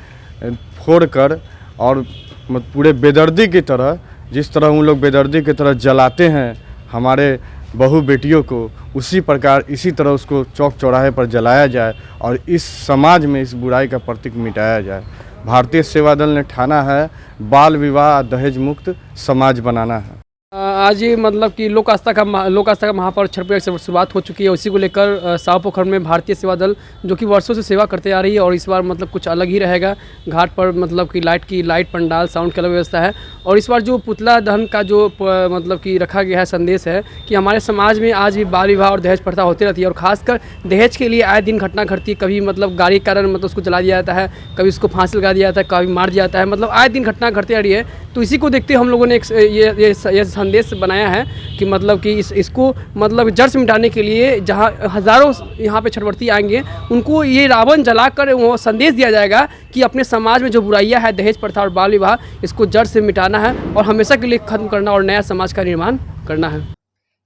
फोड़कर, और पूरे बेदर्दी की तरह, जिस तरह उन लोग बेदर्दी की तरह जलाते हैं हमारे बहू बेटियों को, उसी प्रकार इसी तरह उसको चौक चौराहे पर जलाया जाए और इस समाज में इस बुराई का प्रतीक मिटाया जाए। भारतीय सेवा दल ने ठाना है बाल विवाह दहेज मुक्त समाज बनाना है। आज ये मतलब कि लोक आस्था का महापर्व छठ पूजा की शुरुआत हो चुकी है। उसी को लेकर साव पोखर में भारतीय सेवा दल जो कि वर्षों से सेवा करते आ रही है और इस बार मतलब कुछ अलग ही रहेगा। घाट पर मतलब कि लाइट पंडाल साउंड की अलग व्यवस्था है। और इस बार जो पुतला दहन का जो मतलब कि रखा गया है संदेश है कि हमारे समाज में आज भी बाल विवाह और दहेज प्रथा होती रहती है और खासकर दहेज के लिए आए दिन घटना घटती है। कभी मतलब गाड़ी के कारण मतलब उसको जला दिया जाता है, कभी उसको फांसी लगा दिया जाता है, कभी मार दिया जाता है, मतलब आए दिन घटना घटती आ रही है। तो इसी को देखते हम लोगों ने ये संदेश बनाया है कि मतलब कि इसको मतलब जड़ से मिटाने के लिए जहाँ हज़ारों यहाँ पे छठवर्ती आएंगे उनको ये रावण जलाकर वो संदेश दिया जाएगा कि अपने समाज में जो बुराइयां है दहेज प्रथा और बाल विवाह, इसको जड़ से मिटाना है और हमेशा के लिए खत्म करना और नया समाज का निर्माण करना है।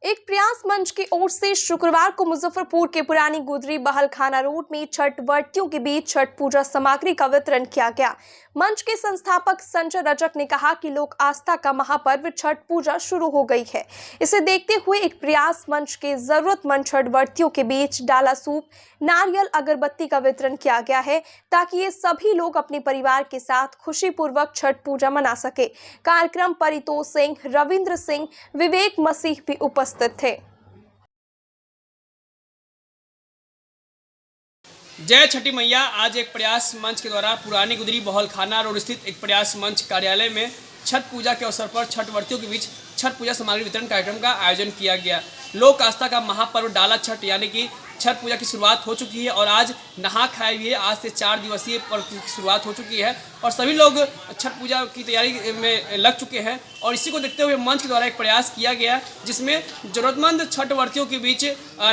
एक प्रयास मंच की ओर से शुक्रवार को मुजफ्फरपुर के पुरानी गुदरी बहलखाना रोड में छठ व्रतियों के बीच छठ पूजा सामग्री का वितरण किया गया। मंच के संस्थापक संजय रजक ने कहा कि लोक आस्था का महापर्व छठ पूजा शुरू हो गई है। इसे देखते हुए एक प्रयास मंच के जरूरतमंद छठ व्रतियों के बीच डाला सूप, नारियल, अगरबत्ती का वितरण किया गया है ताकि ये सभी लोग अपने परिवार के साथ खुशीपूर्वक छठ पूजा मना सके। कार्यक्रम परितोष सिंह, रविंद्र सिंह, विवेक मसीह भी उपस्थित थे। जय छठी मैया। आज एक प्रयास मंच के द्वारा पुरानी गुदरी बहलखाना रोड स्थित एक प्रयास मंच कार्यालय में छठ पूजा के अवसर पर छठ व्रतियों के बीच छठ पूजा सामग्री वितरण कार्यक्रम का आयोजन किया गया। लोक आस्था का महापर्व डाला छठ यानी कि छठ पूजा की शुरुआत हो चुकी है और आज नहा खाए हुए आज से 4 दिवसीय पर्व की शुरुआत हो चुकी है और सभी लोग छठ पूजा की तैयारी में लग चुके हैं। और इसी को देखते हुए मंच के द्वारा एक प्रयास किया गया जिसमें जरूरतमंद छठ व्रतियों के बीच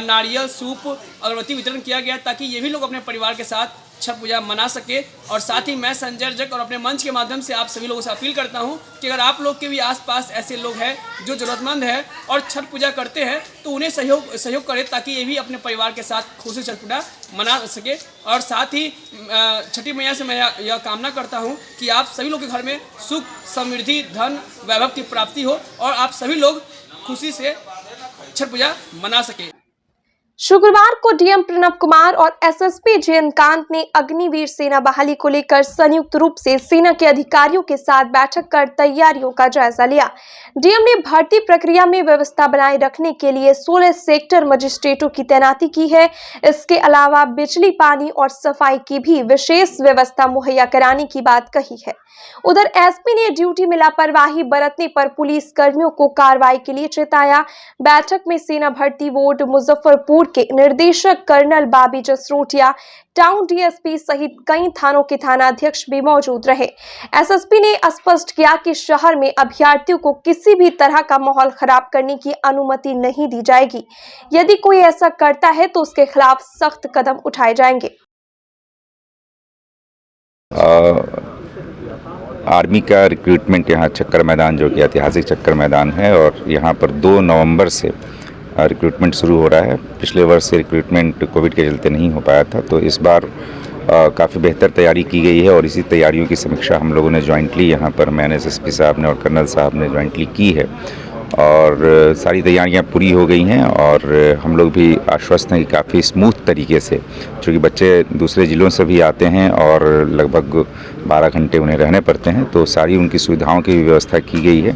नारियल, सूप, अगरबत्ती वितरण किया गया ताकि ये भी लोग अपने परिवार के साथ छठ पूजा मना सके। और साथ ही मैं संजय रजक और अपने मंच के माध्यम से आप सभी लोगों से अपील करता हूं कि अगर आप लोग के भी आसपास ऐसे लोग हैं जो जरूरतमंद हैं और छठ पूजा करते हैं तो उन्हें सहयोग करें ताकि ये भी अपने परिवार के साथ खुशी छठ पूजा मना सके। और साथ ही छठी मैया से मैं यह कामना करता हूं कि आप सभी लोग के घर में सुख, समृद्धि, धन, वैभव की प्राप्ति हो और आप सभी लोग खुशी से छठ पूजा मना सके। शुक्रवार को डीएम प्रणव कुमार और एसएसपी जयंतकांत ने अग्निवीर सेना बहाली को लेकर संयुक्त रूप से सेना के अधिकारियों के साथ बैठक कर तैयारियों का जायजा लिया। डीएम ने भर्ती प्रक्रिया में व्यवस्था बनाए रखने के लिए 16 सेक्टर मजिस्ट्रेटों की तैनाती की है। इसके अलावा बिजली, पानी और सफाई की भी विशेष व्यवस्था मुहैया कराने की बात कही है। उधर एसपी ने ड्यूटी में लापरवाही बरतने पर पुलिस कर्मियों को कार्रवाई के लिए चेताया। बैठक में सेना भर्ती बोर्ड मुजफ्फरपुर के निदेशक कर्नल बाबी जसरोटिया, टाउन डीएसपी सहित कई थानों के थानाध्यक्ष भी मौजूद रहे। एसएसपी ने स्पष्ट किया कि शहर में अभ्यर्थियों को किसी भी तरह का माहौल खराब करने की अनुमति नहीं दी जाएगी। यदि कोई ऐसा करता है तो उसके खिलाफ सख्त कदम उठाए जाएंगे। आर्मी का रिक्रूटमेंट यहाँ चक्कर मैदान, जो कि ऐतिहासिक चक्कर मैदान है, और यहाँ पर 2 नवंबर से रिक्रूटमेंट शुरू हो रहा है। पिछले वर्ष से रिक्रूटमेंट कोविड के चलते नहीं हो पाया था, तो इस बार काफ़ी बेहतर तैयारी की गई है और इसी तैयारियों की समीक्षा हम लोगों ने जॉइंटली यहाँ पर, मैंने एसएसपी साहब ने और कर्नल साहब ने जॉइंटली की है और सारी तैयारियां पूरी हो गई हैं और हम लोग भी आश्वस्त हैं कि काफ़ी स्मूथ तरीके से, चूँकि बच्चे दूसरे ज़िलों से भी आते हैं और लगभग 12 घंटे उन्हें रहने पड़ते हैं, तो सारी उनकी सुविधाओं की व्यवस्था की गई है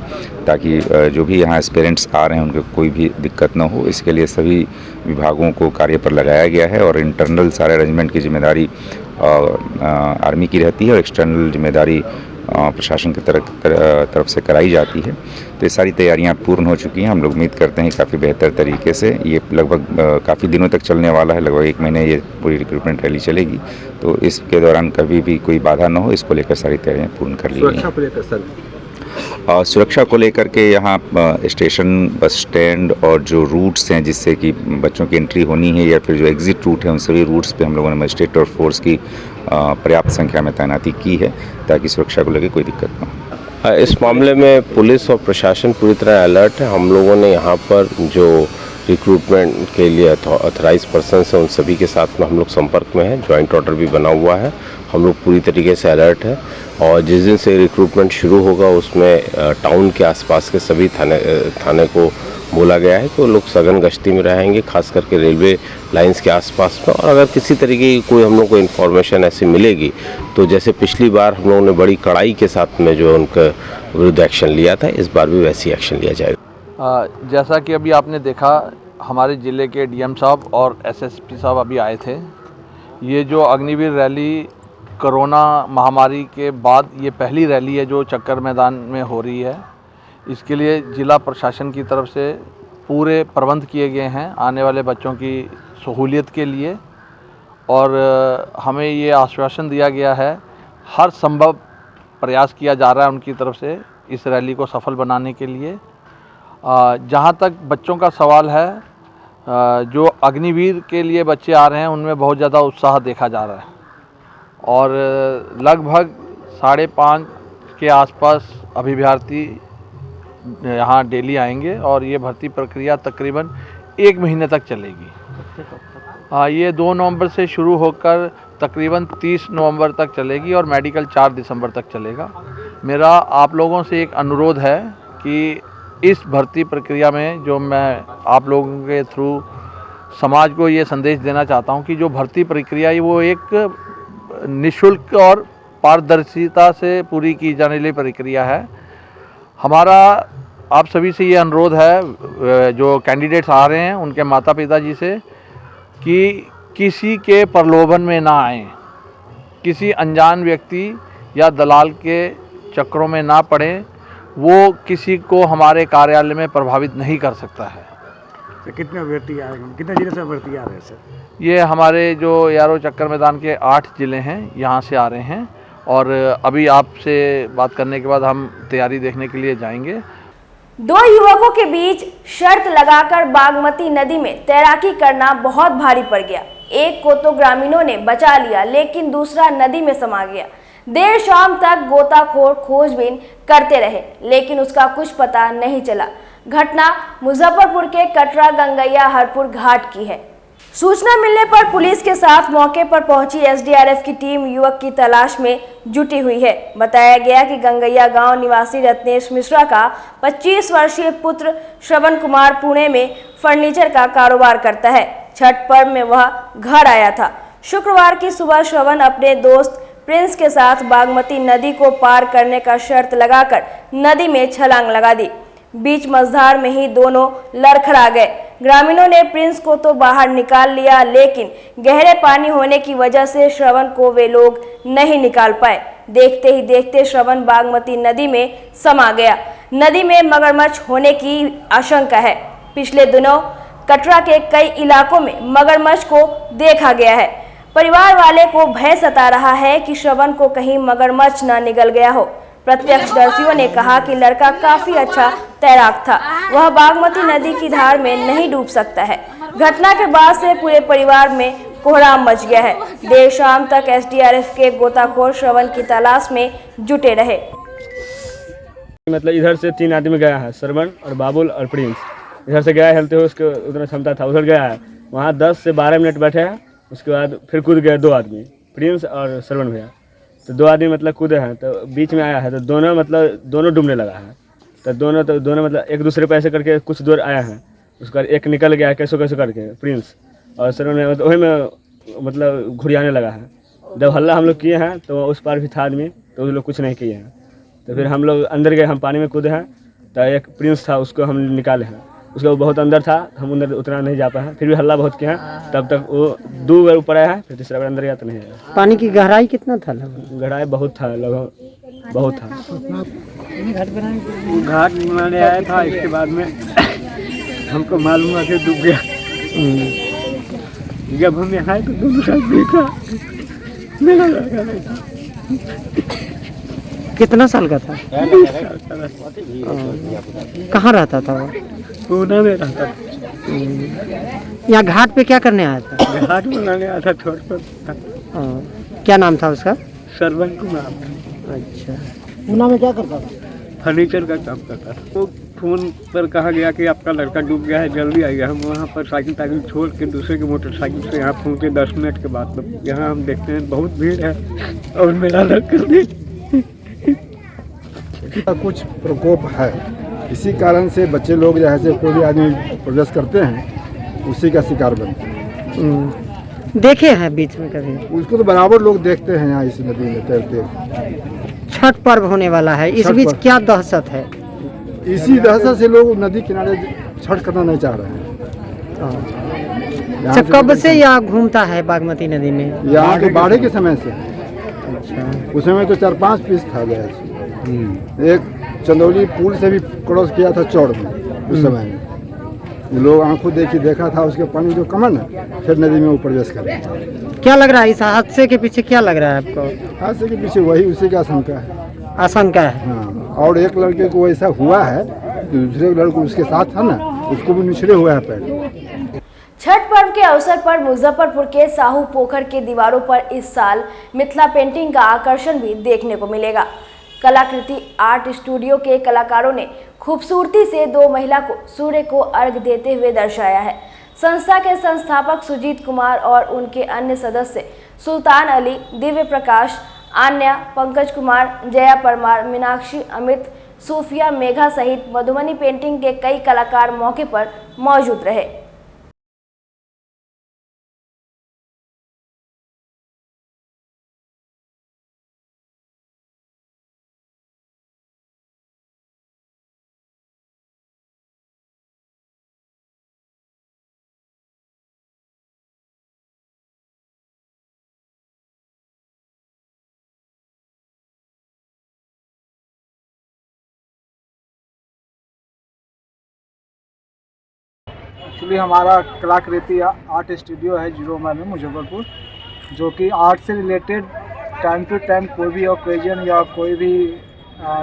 ताकि जो भी यहाँ एस्पिरेंट्स आ रहे हैं उनको कोई भी दिक्कत न हो। इसके लिए सभी विभागों को कार्य पर लगाया गया है और इंटरनल सारे अरेंजमेंट की जिम्मेदारी आर्मी की रहती है और एक्सटर्नल जिम्मेदारी प्रशासन की तरफ से कराई जाती है। तो ये सारी तैयारियां पूर्ण हो चुकी हैं। हम लोग उम्मीद करते हैं काफ़ी बेहतर तरीके से ये लगभग काफ़ी दिनों तक चलने वाला है, लगभग 1 महीने ये पूरी रिक्रूटमेंट रैली चलेगी। तो इसके दौरान कभी भी कोई बाधा न हो, इसको लेकर सारी तैयारियां पूर्ण कर ली गई हैं। सुरक्षा को लेकर के यहाँ स्टेशन, बस स्टैंड और जो रूट्स हैं जिससे कि बच्चों की एंट्री होनी है या फिर जो एग्ज़िट रूट है, उन सभी रूट्स पे हम लोगों ने मजिस्ट्रेट और फोर्स की पर्याप्त संख्या में तैनाती की है ताकि सुरक्षा को लेकर कोई दिक्कत न हो। इस मामले में पुलिस और प्रशासन पूरी तरह अलर्ट है। हम लोगों ने यहाँ पर जो रिक्रूटमेंट के लिए ऑथराइज पर्सन हैं उन सभी के साथ में हम लोग संपर्क में हैं। जॉइंट ऑर्डर भी बना हुआ है। हम लोग पूरी तरीके से अलर्ट है और जिस दिन से रिक्रूटमेंट शुरू होगा उसमें टाउन के आसपास के सभी थाने को बोला गया है कि वो लोग सघन गश्ती में रहेंगे, खास करके रेलवे लाइंस के आसपास में। और अगर किसी तरीके की कोई हम लोग को इन्फॉर्मेशन ऐसी मिलेगी तो जैसे पिछली बार हम लोगों ने बड़ी कड़ाई के साथ में जो उनके विरुद्ध एक्शन लिया था, इस बार भी वैसी एक्शन लिया जाएगा। जैसा कि अभी आपने देखा, हमारे ज़िले के डीएम साहब और एसएसपी साहब अभी आए थे। ये जो अग्निवीर रैली कोरोना महामारी के बाद ये पहली रैली है जो चक्कर मैदान में हो रही है। इसके लिए ज़िला प्रशासन की तरफ से पूरे प्रबंध किए गए हैं आने वाले बच्चों की सहूलियत के लिए और हमें ये आश्वासन दिया गया है, हर संभव प्रयास किया जा रहा है उनकी तरफ से इस रैली को सफल बनाने के लिए। जहाँ तक बच्चों का सवाल है, जो अग्निवीर के लिए बच्चे आ रहे हैं उनमें बहुत ज़्यादा उत्साह देखा जा रहा है और लगभग 5:30 के आसपास अभ्यर्थी यहाँ डेली आएंगे और ये भर्ती प्रक्रिया तकरीबन 1 महीने तक चलेगी। ये 2 नवंबर से शुरू होकर तकरीबन 30 नवंबर तक चलेगी और मेडिकल 4 दिसंबर तक चलेगा। मेरा आप लोगों से एक अनुरोध है कि इस भर्ती प्रक्रिया में जो मैं आप लोगों के थ्रू समाज को ये संदेश देना चाहता हूँ कि जो भर्ती प्रक्रिया है वो एक निःशुल्क और पारदर्शिता से पूरी की जाने वाली प्रक्रिया है। हमारा आप सभी से ये अनुरोध है, जो कैंडिडेट्स आ रहे हैं उनके माता पिता जी से, कि किसी के प्रलोभन में ना आएं, किसी अनजान व्यक्ति या दलाल के चक्रों में ना पड़ें। वो किसी को हमारे कार्यालय में प्रभावित नहीं कर सकता है। तो कितने अभ्यर्थी आ रहे हैं, कितने जिले से अभ्यर्थी आ रहे हैं सर? ये हमारे जो यारो चक्कर मैदान के 8 ज़िले हैं, यहाँ से आ रहे हैं और अभी आपसे बात करने के बाद हम तैयारी देखने के लिए जाएंगे। 2 युवकों के बीच शर्त लगाकर बागमती नदी में तैराकी करना बहुत भारी पड़ गया। एक को तो ग्रामीणों ने बचा लिया लेकिन दूसरा नदी में समा गया। देर शाम तक गोताखोर खोजबीन करते रहे लेकिन उसका कुछ पता नहीं चला। घटना मुजफ्फरपुर के कटरा गंगैया हरपुर घाट की है। सूचना मिलने पर पुलिस के साथ मौके पर पहुंची एसडीआरएफ की टीम युवक की तलाश में जुटी हुई है। बताया गया कि गंगैया गांव निवासी रत्नेश मिश्रा का 25 वर्षीय पुत्र श्रवण कुमार पुणे में फर्नीचर का कारोबार करता है। छठ पर्व में वह घर आया था। शुक्रवार की सुबह श्रवण अपने दोस्त प्रिंस के साथ बागमती नदी को पार करने का शर्त लगाकर नदी में छलांग लगा दी। बीच मझधार में ही दोनों लड़खड़ा गए। ग्रामीणों ने प्रिंस को तो बाहर निकाल लिया लेकिन गहरे पानी होने की वजह से श्रवण को वे लोग नहीं निकाल पाए। देखते ही देखते श्रवण बागमती नदी में समा गया। नदी में मगरमच्छ होने की आशंका है। पिछले दिनों कटरा के कई इलाकों में मगरमच्छ को देखा गया है। परिवार वाले को भय सता रहा है कि श्रवण को कहीं मगरमच्छ न निगल गया हो। प्रत्यक्षदर्शियों ने कहा कि लड़का काफी अच्छा तैराक था, वह बागमती नदी की धार में नहीं डूब सकता है। घटना के बाद से पूरे परिवार में कोहराम मच गया है। देर शाम तक एसडीआरएफ के गोताखोर श्रवण की तलाश में जुटे रहे। मतलब इधर से 3 आदमी गया है, श्रवण और बाबुल और प्रिंस। इधर से गया हेलते हुए, उसके उतना क्षमता था, उधर गया है। वहाँ 10 से 12 मिनट बैठे हैं। उसके बाद फिर कूद गए 2 आदमी, प्रिंस और श्रवण भैया। तो 2 आदमी मतलब कूदे हैं तो बीच में आया है तो दोनों डूबने लगा है। तो दोनों मतलब एक दूसरे पे ऐसे करके कुछ दूर आया है। उसका एक निकल गया कैसे करके प्रिंस, और श्रवण वही में मतलब घुरियाने लगा है। जब हल्ला हम लोग किए हैं तो उस पार भी था आदमी, तो उस लोग कुछ नहीं किए हैं। तो फिर हम लोग अंदर गए, हम पानी में कूदे हैं। तो एक प्रिंस था, उसको हम निकाले हैं। उसका वो बहुत अंदर था, हम अंदर उतना नहीं जा पाए, फिर भी हल्ला बहुत किया। तब तक वो 2 बार ऊपर आया है, फिर तीसरा बार अंदर गया तो नहीं आया। पानी की गहराई कितना था लगभग? गहराई बहुत था, लगभग बहुत था। घाट बनाने आया था, इसके बाद में हमको मालूम हुआ कि डूब गया। जब हम यहाँ आए तो दोनों साथ देखा, मेरा लड़का नहीं था। कितना साल का था? 20 साल का। कहाँ रहता था वो? पूना में रहता था। यहाँ घाट पे क्या करने आया था? घाट बनाने आया था, छोड़ पर था। क्या नाम था उसका? श्रवण कुमार। अच्छा, पूना में क्या करता था? फर्नीचर का काम करता था। तो फोन पर कहा गया कि आपका लड़का डूब गया है, जल्दी आइए। हम वहाँ पर साइकिल छोड़ के दूसरे की मोटरसाइकिल से यहाँ पहुँचे 10 मिनट के बाद। तो यहाँ हम देखते हैं बहुत भीड़ है और मेरा लड़का कुछ प्रकोप है, इसी कारण से बच्चे लोग जो है से कोई भी आदमी प्रवेश करते हैं उसी का शिकार बनते हैं। देखे हैं बीच में कभी? उसको तो बराबर लोग देखते हैं यहाँ इस नदी में तैरते। छठ पर्व होने वाला है, इस बीच क्या दहशत है? इसी दहशत से लोग नदी किनारे छठ करना नहीं चाह रहे हैं। कब से यहाँ घूमता है बागमती नदी में? यहाँ के बाढ़ के समय से। अच्छा, उस समय तो 4-5 पीस था गया। एक चंदौली पुल से भी क्रॉस किया था चौड़ में उस समय में। लोग आंखों देखा था उसके पानी जो कमन है, फिर नदी में वो प्रवेश कर। क्या लग रहा है इस हादसे के पीछे? क्या लग रहा है आपको? हादसे के पीछे वही उसी का आशंका है। आशंका है? हाँ, और एक लड़के को ऐसा हुआ है, दूसरे लड़के उसके साथ था ना, उसको भी निचले हुआ है पैर। छठ पर्व के अवसर पर मुजफ्फरपुर के साहू पोखर के दीवारों पर इस साल मिथिला पेंटिंग का आकर्षण भी देखने को मिलेगा। कलाकृति आर्ट स्टूडियो के कलाकारों ने खूबसूरती से 2 महिला को सूर्य को अर्घ देते हुए दर्शाया है। संस्था के संस्थापक सुजीत कुमार और उनके अन्य सदस्य सुल्तान अली, दिव्य प्रकाश, आन्या, पंकज कुमार, जया परमार, मीनाक्षी, अमित, सूफिया, मेघा सहित मधुबनी पेंटिंग के कई कलाकार मौके पर मौजूद रहे। एक्चुअली हमारा कलाकृति आर्ट स्टूडियो है 0 माइल में मुजफ्फरपुर, जो कि आर्ट से रिलेटेड टाइम टू टाइम कोई भी ओकेजन या कोई भी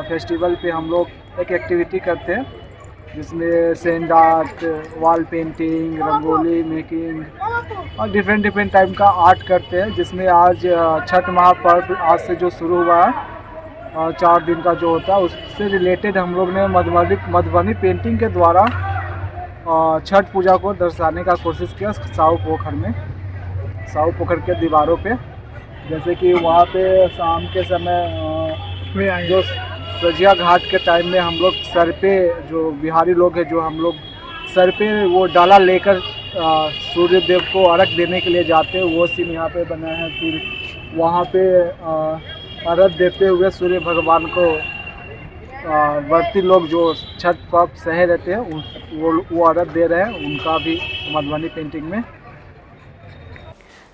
फेस्टिवल पे हम लोग एक एक्टिविटी करते हैं, जिसमें sand art, wall painting, rangoli making और डिफरेंट टाइप का आर्ट करते हैं। जिसमें आज छठ महापर्व आज से जो शुरू हुआ है 4 दिन का जो होता है, उससे रिलेटेड हम लोग ने मधुबनी पेंटिंग के द्वारा छठ पूजा को दर्शाने का कोशिश किया साहू पोखर के दीवारों पे। जैसे कि वहाँ पे शाम के समय जो सजिया घाट के टाइम में हम लोग सर पे, जो बिहारी लोग हैं, जो हम लोग सर पे वो डाला लेकर सूर्य देव को अर्घ देने के लिए जाते हैं, वो सीन यहाँ पे बना है। फिर वहाँ पे अर्घ देते हुए सूर्य भगवान को व्रती लोग जो छठ पर्व सहे रहते हैं वो अर्घ दे रहे हैं, उनका भी मधुबनी पेंटिंग में।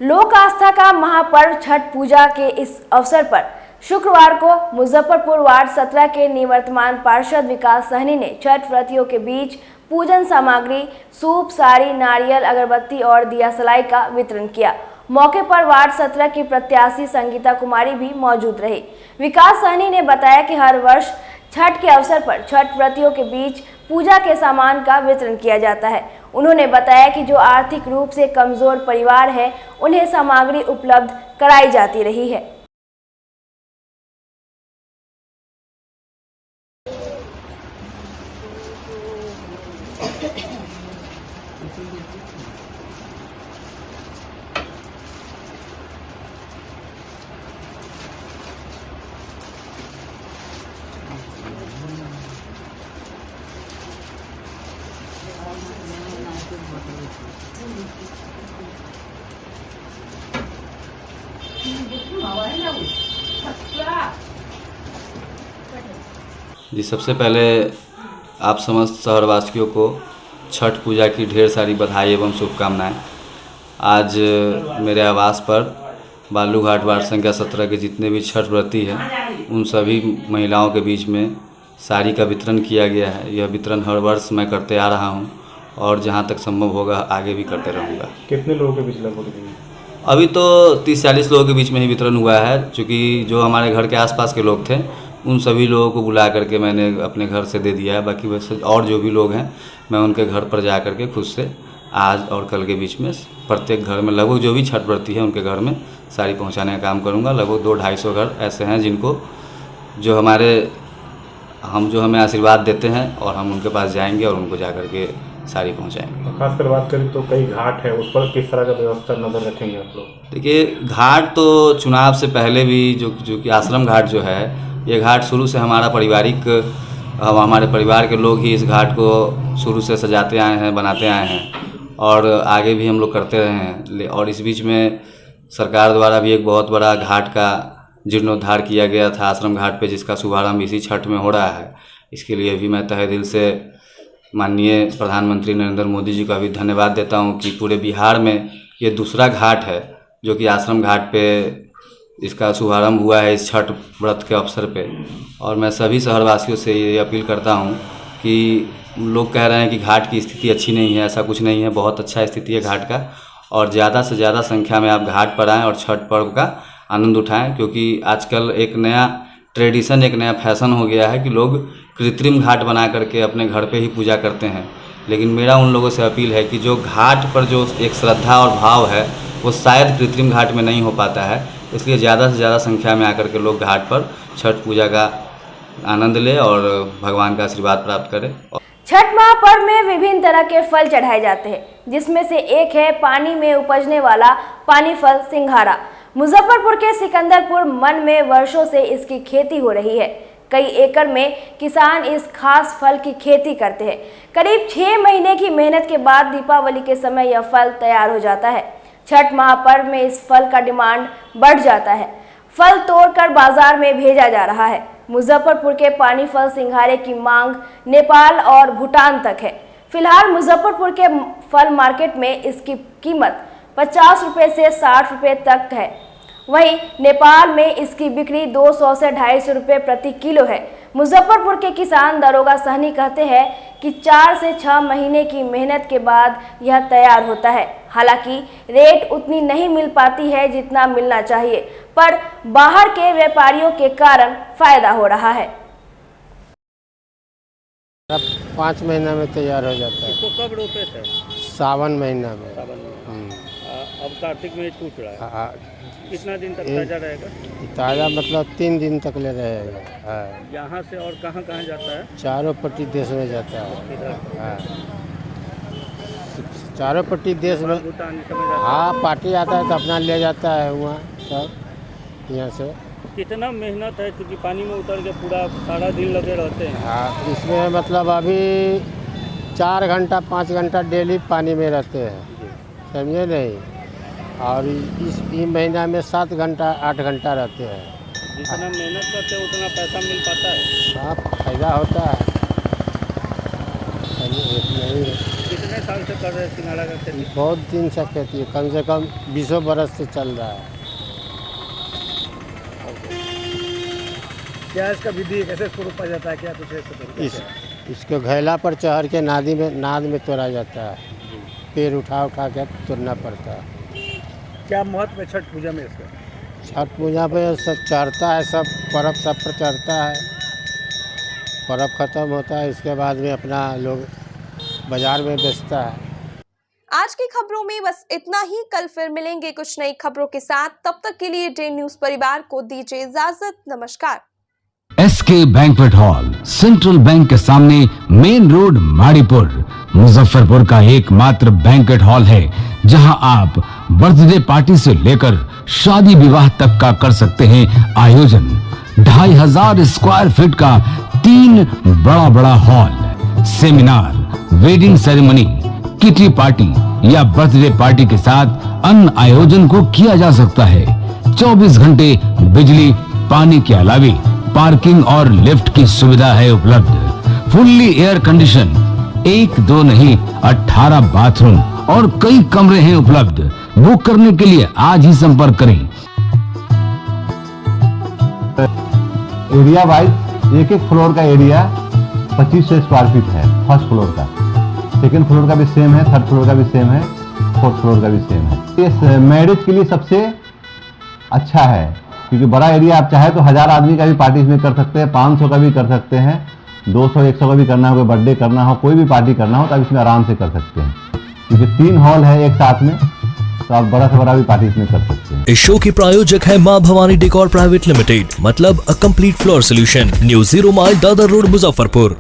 लोक आस्था का महापर्व छठ पूजा के इस अवसर पर शुक्रवार को मुजफ्फरपुर वार्ड 17 के निवर्तमान पार्षद विकास सहनी ने छठ व्रतियों के बीच पूजन सामग्री, सूप, साड़ी, नारियल, अगरबत्ती और दिया सलाई का वितरण किया। मौके पर वार्ड 17 की प्रत्याशी संगीता कुमारी भी मौजूद रही। विकास सहनी ने बताया कि हर वर्ष छठ के अवसर पर छठ व्रतियों के बीच पूजा के सामान का वितरण किया जाता है। उन्होंने बताया कि जो आर्थिक रूप से कमजोर परिवार है, उन्हें सामग्री उपलब्ध कराई जाती रही है। जी, सबसे पहले आप समस्त शहरवासियों को छठ पूजा की ढेर सारी बधाई एवं शुभकामनाएं। आज मेरे आवास पर बालूघाट वार्ड संख्या 17 के जितने भी छठ व्रती हैं उन सभी महिलाओं के बीच में साड़ी का वितरण किया गया है। यह वितरण हर वर्ष मैं करते आ रहा हूं और जहां तक संभव होगा आगे भी करते रहूँगा। कितने लोगों के बीच लगभग? अभी तो 30-40 लोगों के बीच में ही वितरण हुआ है, क्योंकि जो हमारे घर के आसपास के लोग थे उन सभी लोगों को बुला करके मैंने अपने घर से दे दिया है। बाकी वैसे और जो भी लोग हैं मैं उनके घर पर जा करके खुद से आज और कल के बीच में प्रत्येक घर में लगभग जो भी छठ व्रती है उनके घर में साड़ी पहुंचाने का काम करूंगा। लगभग 200-250 घर ऐसे हैं जिनको जो हमें आशीर्वाद देते हैं और हम उनके पास जाएंगे और उनको जा करके साड़ी पहुंचाएंगे। खासकर बात करें तो कई घाट है, उस पर किस तरह का व्यवस्था नजर रखेंगे आप लोग? देखिए, घाट तो चुनाव से पहले भी जो कि आश्रम घाट जो है, ये घाट शुरू से हमारे परिवार के लोग ही इस घाट को शुरू से सजाते आए हैं, बनाते आए हैं और आगे भी हम लोग करते रहे हैं। और इस बीच में सरकार द्वारा भी एक बहुत बड़ा घाट का जीर्णोद्धार किया गया था आश्रम घाट पे, जिसका शुभारंभ इसी छठ में हो रहा है। इसके लिए भी मैं तहे दिल से माननीय प्रधानमंत्री नरेंद्र मोदी जी का भी धन्यवाद देता हूं कि पूरे बिहार में ये दूसरा घाट है जो कि आश्रम घाट पे इसका शुभारंभ हुआ है इस छठ व्रत के अवसर पे। और मैं सभी शहरवासियों से ये अपील करता हूं कि लोग कह रहे हैं कि घाट की स्थिति अच्छी नहीं है, ऐसा कुछ नहीं है, बहुत अच्छा स्थिति है घाट का। और ज़्यादा से ज़्यादा संख्या में आप घाट पर आएँ और छठ पर्व का आनंद उठाएं, क्योंकि आजकल एक नया ट्रेडिशन, एक नया फैशन हो गया है कि लोग कृत्रिम घाट बना करके अपने घर पे ही पूजा करते हैं। लेकिन मेरा उन लोगों से अपील है कि जो घाट पर जो एक श्रद्धा और भाव है वो शायद कृत्रिम घाट में नहीं हो पाता है। इसलिए ज़्यादा से ज़्यादा संख्या में आकर के लोग घाट पर छठ पूजा का आनंद लें और भगवान का आशीर्वाद प्राप्त करें। छठ महापर्व में विभिन्न तरह के फल चढ़ाए जाते हैं, जिसमें से एक है पानी में उपजने वाला पानी फल सिंघाड़ा। मुजफ्फरपुर के सिकंदरपुर मन में वर्षों से इसकी खेती हो रही है। कई एकड़ में किसान इस खास फल की खेती करते हैं। करीब 6 महीने की मेहनत के बाद दीपावली के समय यह फल तैयार हो जाता है। छठ महापर्व में इस फल का डिमांड बढ़ जाता है। फल तोड़कर बाजार में भेजा जा रहा है। मुजफ्फरपुर के पानी फल सिंघाड़े की मांग नेपाल और भूटान तक है। फिलहाल मुजफ्फरपुर के फल मार्केट में इसकी कीमत 50 रुपये से 60 रुपये तक है। वहीं नेपाल में इसकी बिक्री 200 से 250 रुपये प्रति किलो है। मुजफ्फरपुर के किसान दरोगा सहनी कहते हैं कि 4 से 6 महीने की मेहनत के बाद यह तैयार होता है। हालांकि रेट उतनी नहीं मिल पाती है जितना मिलना चाहिए, पर बाहर के व्यापारियों के कारण फायदा हो रहा है। 5 महीना में तैयार हो जाता है। इसको कब रोपे थे? सावन महीना में। अब कार्तिक में टूट रहा है। कितना दिन तक ताज़ा रहेगा? ताज़ा मतलब 3 दिन तक ले रहेगा। यहाँ से और कहाँ कहाँ जाता है? चारों पट्टी देश में जाता है। चारों पट्टी देश में। हाँ, पार्टी आता है तो अपना ले जाता है वहाँ सब यहाँ से। कितना मेहनत है, क्योंकि पानी में उतर के पूरा सारा दिन लगे रहते हैं। हाँ, इसमें मतलब अभी 4 घंटा 5 घंटा डेली पानी में रहते हैं, समझे नहीं। और इस महीना में 7 घंटा 8 घंटा रहते हैं। जितना मेहनत करते हैं उतना पैसा मिल पाता है। सब फायदा होता है। कितने साल से कर रहे हैं सिंघाड़ा का खेती? बहुत दिन से खेती है, कम से कम 20 बरस से चल रहा है। क्या इसका विधि कैसे इसको रोपा जाता है, क्या कुछ इसको घैला पर चढ़ के नाद में तोड़ा जाता है। पेड़ उठा के तोड़ना पड़ता है। क्या महत्व है छठ पूजा में इसका? छठ पूजा पे सब चढ़ता है, सब पर्व सब पर चढ़ता है। पर्व ख़त्म होता है, इसके बाद में अपना लोग बाजार में बेचता है। आज की खबरों में बस इतना ही। कल फिर मिलेंगे कुछ नई खबरों के साथ। तब तक के लिए डे न्यूज़ परिवार को दीजिए इजाजत। नमस्कार। SK banquet hall central bank के सामने, मेन रोड, माड़ीपुर, मुजफ्फरपुर का एकमात्र बैंक्वेट हॉल है जहां आप बर्थडे पार्टी से लेकर शादी विवाह तक का कर सकते हैं आयोजन। 2500 स्क्वायर फीट का 3 बड़ा hall, seminar, wedding ceremony, kitty party या बर्थडे पार्टी के साथ अन्य आयोजन को किया जा सकता है। 24 घंटे बिजली पानी के अलावे पार्किंग और लिफ्ट की सुविधा है उपलब्ध। फुल्ली एयर कंडीशन, एक दो नहीं 18 बाथरूम और कई कमरे हैं उपलब्ध। बुक करने के लिए आज ही संपर्क करें। एरिया वाइज एक एक फ्लोर का एरिया 2500 स्क्वायर फीट है। फर्स्ट फ्लोर का, सेकंड फ्लोर का भी सेम है, थर्ड फ्लोर का भी सेम है, फोर्थ फ्लोर का भी सेम है। ये मैरिज के लिए सबसे अच्छा है क्योंकि बड़ा एरिया, आप चाहे तो 1000 आदमी का भी पार्टी इसमें कर सकते हैं, 500 का भी कर सकते हैं, 200-100 का भी करना हो, कोई बर्थडे करना हो, कोई भी पार्टी करना हो तो आप इसमें आराम से कर सकते हैं क्योंकि 3 हॉल है एक साथ में, तो आप बड़ा से बड़ा भी पार्टी इसमें कर सकते हैं। इस शो के प्रायोजक है मां भवानी डेकोर प्राइवेट लिमिटेड, मतलब a complete floor solution, new 0 mile Dadar road, Muzaffarpur.